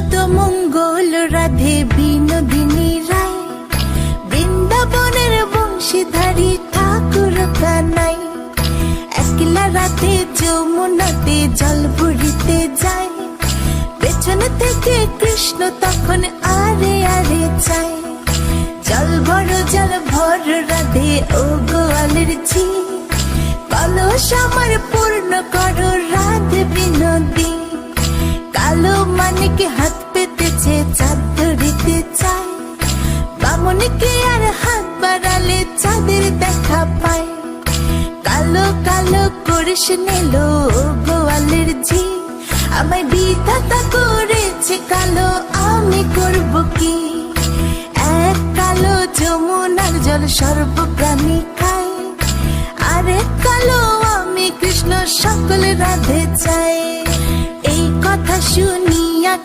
যত মঙ্গল রাধে বিনোদিনী রায়, বৃন্দাবনের বংশীধারী ঠাকুর কানাই। একলা রাতে যমুনাতে জল ভরিতে যায়, পেছন থেকে কৃষ্ণ তখন আরে আরে চায়। জল ভর রাধে ও গোয়ালের ঝি, কলস আমার পূর্ণ করো রাধে বিনোদী। কালো মানিক হাত পেতেছে চাঁদ ধরিতে চায়, বামনকে আর হাত বাড়ালে চাঁদের দেখা পায়। কালো কালো করিস নিল গোয়ালের ঝি, আমায় বিধাতা করেছে কালো, আমি করব কি? এক কালো যমুনার জল সর্বপ্রাণী খায়, আরেক কালো আমি কৃষ্ণ সকল রাধে চাই। এই কথা শুনিয়া